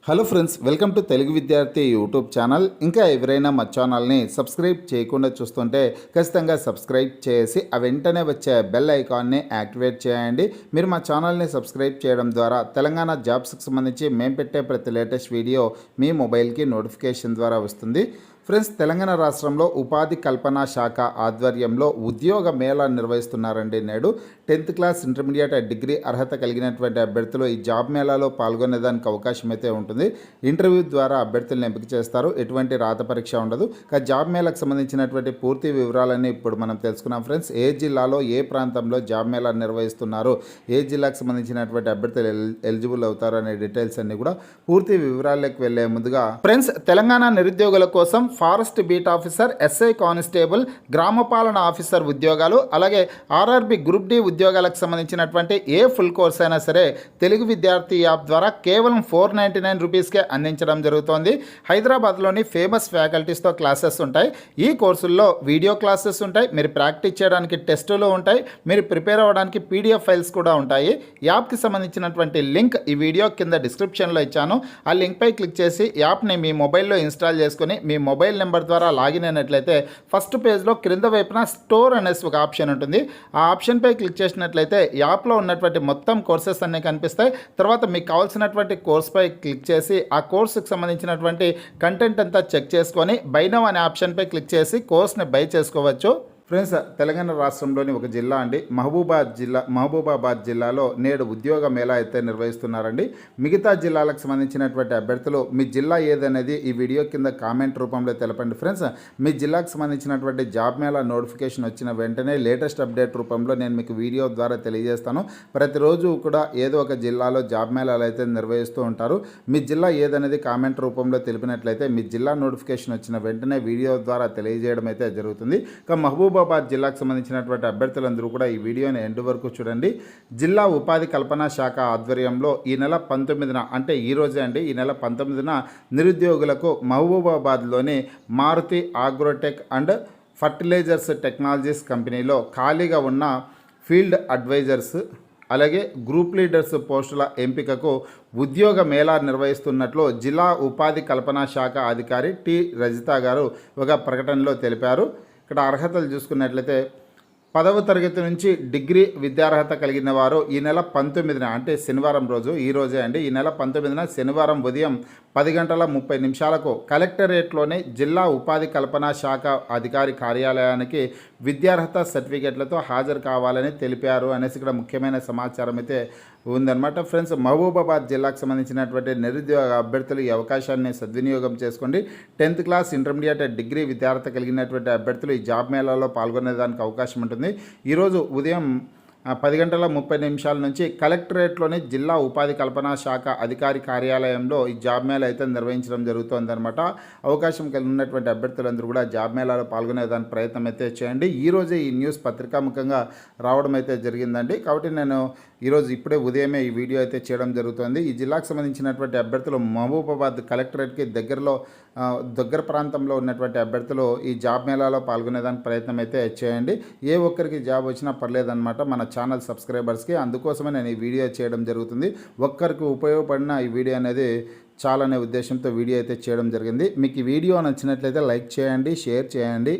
Hello friends, welcome to Telugu విద్యార్థి YouTube channel. ఇంకా ఎవరైనా మా ఛానల్ని సబ్స్క్రైబ్ చేయకుండా చూస్తుంటే ఖచ్చితంగా సబ్స్క్రైబ్ చేసి ఆ వెంటనే వచ్చే బెల్ ఐకాన్ని యాక్టివేట్ చేయండి. మీరు మా ఛానల్ని సబ్స్క్రైబ్ చేయడం ద్వారా తెలంగాణ జాబ్స్కి సంబంధించి మేము పెట్టే ప్రతి లేటెస్ట్ వీడియో మీ మొబైల్కి నోటిఫికేషన్ ద్వారా వస్తుంది. ఫ్రెండ్స్, తెలంగాణ రాష్ట్రంలో ఉపాధి కల్పన శాఖ ఆధ్వర్యంలో ఉద్యోగ మేళా నిర్వహిస్తున్నారండి. నేడు 10th క్లాస్, ఇంటర్మీడియట్, డిగ్రీ అర్హత కలిగినటువంటి అభ్యర్థులు ఈ జాబ్ మేళాలో పాల్గొనేదానికి అవకాశం అయితే ఉంటుంది. ఇంటర్వ్యూ ద్వారా అభ్యర్థులను ఎంపిక చేస్తారు. ఎటువంటి రాత పరీక్ష ఉండదు. జాబ్ మేళాకు సంబంధించినటువంటి పూర్తి వివరాలన్నీ ఇప్పుడు మనం తెలుసుకున్నాం. ఫ్రెండ్స్, ఏ జిల్లాలో ఏ ప్రాంతంలో జాబ్ మేళా నిర్వహిస్తున్నారు, ఏ జిల్లాకు సంబంధించినటువంటి అభ్యర్థులు ఎలిజిబుల్ అవుతారు అనే డీటెయిల్స్ అన్ని కూడా పూర్తి వివరాలకు వెళ్లే ముందుగా ఫ్రెండ్స్, తెలంగాణ నిరుద్యోగుల కోసం forest beat officer, SI constable, గ్రామపాలన ఆఫీసర్ ఉద్యోగాలు, అలాగే ఆర్ఆర్బి గ్రూప్ డి ఉద్యోగాలకు సంబంధించినటువంటి ఏ ఫుల్ కోర్స్ అయినా సరే తెలుగు విద్యార్థి యాప్ ద్వారా కేవలం 499 రూపీస్కే అందించడం జరుగుతోంది. హైదరాబాద్లోని ఫేమస్ ఫ్యాకల్టీస్తో క్లాసెస్ ఉంటాయి. ఈ కోర్సుల్లో వీడియో క్లాసెస్ ఉంటాయి. మీరు ప్రాక్టీస్ చేయడానికి టెస్టులు ఉంటాయి. మీరు ప్రిపేర్ అవ్వడానికి పీడిఎఫ్ ఫైల్స్ కూడా ఉంటాయి. యాప్కి సంబంధించినటువంటి లింక్ ఈ వీడియో కింద డిస్క్రిప్షన్లో ఇచ్చాను. ఆ లింక్పై క్లిక్ చేసి యాప్ని మీ మొబైల్లో ఇన్స్టాల్ చేసుకుని మీ మొబైల్ నెంబర్ ద్వారా లాగిన్ అయినట్లయితే ఫస్ట్ పేజ్లో క్రింద వైపున స్టోర్ అనేసి ఒక ఆప్షన్ ఉంటుంది. ఆ ఆప్షన్పై క్లిక్ చేసినట్లయితే యాప్లో ఉన్నటువంటి మొత్తం కోర్సెస్ అన్నీ కనిపిస్తాయి. తర్వాత మీకు కావాల్సినటువంటి కోర్స్పై క్లిక్ చేసి ఆ కోర్సుకు సంబంధించినటువంటి కంటెంట్ అంతా చెక్ చేసుకొని బై నౌ అనే ఆప్షన్పై క్లిక్ చేసి కోర్స్ని బై చేసుకోవచ్చు. ఫ్రెండ్స్, తెలంగాణ రాష్ట్రంలోని ఒక జిల్లా అండి, మహబూబాబాద్ జిల్లాలో నేడు ఉద్యోగ మేళా అయితే నిర్వహిస్తున్నారండి. మిగతా జిల్లాలకు సంబంధించినటువంటి అభ్యర్థులు మీ జిల్లా ఏదనేది ఈ వీడియో కింద కామెంట్ రూపంలో తెలపండి. ఫ్రెండ్స్, మీ జిల్లాకు సంబంధించినటువంటి జాబ్ మేళా నోటిఫికేషన్ వచ్చిన వెంటనే లేటెస్ట్ అప్డేట్ రూపంలో నేను మీకు వీడియో ద్వారా తెలియజేస్తాను. ప్రతిరోజు కూడా ఏదో ఒక జిల్లాలో జాబ్ మేళాలు అయితే నిర్వహిస్తూ ఉంటారు. మీ జిల్లా ఏదనేది కామెంట్ రూపంలో తెలిపినట్లయితే మీ జిల్లా నోటిఫికేషన్ వచ్చిన వెంటనే వీడియో ద్వారా తెలియజేయడం అయితే జరుగుతుంది. మహబూబాబాద్ జిల్లాకు సంబంధించినటువంటి అభ్యర్థులందరూ కూడా ఈ వీడియోని ఎండ్ వరకు చూడండి. జిల్లా ఉపాధి కల్పన శాఖ ఆధ్వర్యంలో ఈ నెల 19న, అంటే ఈ రోజే అండి, ఈ నెల 19న నిరుద్యోగులకు మహబూబాబాద్లోని Maruti agrotech and fertilizers technologies కంపెనీలో ఖాళీగా ఉన్న ఫీల్డ్ అడ్వైజర్స్ అలాగే గ్రూప్ లీడర్స్ పోస్టుల ఎంపికకు ఉద్యోగ మేళా నిర్వహిస్తున్నట్లు జిల్లా ఉపాధి కల్పన శాఖ అధికారి టి రజిత గారు ఒక ప్రకటనలో తెలిపారు. ఇక్కడ అర్హతలు చూసుకున్నట్లయితే 10వ తరగతి నుంచి డిగ్రీ విద్యార్హత కలిగిన వారు ఈ నెల 19న, అంటే శనివారం రోజు, ఈ రోజే అండి, ఈ నెల 19న శనివారం ఉదయం 10:30 కలెక్టరేట్లోని జిల్లా ఉపాధి కల్పన శాఖ అధికారి కార్యాలయానికి విద్యార్హత సర్టిఫికెట్లతో హాజరు కావాలని తెలిపారు అనేసి ఇక్కడ ముఖ్యమైన సమాచారం అయితే ఉందన్నమాట. ఫ్రెండ్స్, మహబూబాబాద్ జిల్లాకు సంబంధించినటువంటి నిరుద్యోగ అభ్యర్థులు ఈ అవకాశాన్ని సద్వినియోగం చేసుకోండి. 10th క్లాస్, ఇంటర్మీడియట్, డిగ్రీ విద్యార్హత కలిగినటువంటి అభ్యర్థులు ఈ జాబ్ మేళాలో పాల్గొనేదానికి అవకాశం ఉంటుంది. ఈరోజు ఉదయం 10:30 నుంచి కలెక్టరేట్లోని జిల్లా ఉపాధి కల్పన శాఖ అధికారి కార్యాలయంలో ఈ జాబ్ మేళా అయితే నిర్వహించడం జరుగుతుందన్నమాట. అవకాశం కలిగి ఉన్నటువంటి అభ్యర్థులందరూ కూడా జాబ్ మేళాలో పాల్గొనేదానికి ప్రయత్నం అయితే చేయండి. ఈరోజే ఈ న్యూస్ పత్రికాముఖంగా రావడం అయితే జరిగిందండి. కాబట్టి నేను ఈరోజు ఇప్పుడే ఉదయమే ఈ వీడియో అయితే చేయడం జరుగుతుంది. ఈ జిల్లాకు సంబంధించినటువంటి అభ్యర్థులు మహబూబాబాద్ కలెక్టరేట్కి దగ్గర ప్రాంతంలో ఉన్నటువంటి అభ్యర్థులు ఈ జాబ్ మేళాలో పాల్గొనేదానికి ప్రయత్నం అయితే చేయండి. ఏ ఒక్కరికి జాబ్ వచ్చినా పర్లేదన్నమాట మన ఛానల్ సబ్స్క్రైబర్స్కి. అందుకోసమే నేను ఈ వీడియో చేయడం జరుగుతుంది. ఒక్కరికి ఉపయోగపడిన ఈ వీడియో అనేది చాలనే ఉద్దేశంతో వీడియో అయితే చేయడం జరిగింది. మీకు ఈ వీడియో నచ్చినట్లయితే లైక్ చేయండి, షేర్ చేయండి.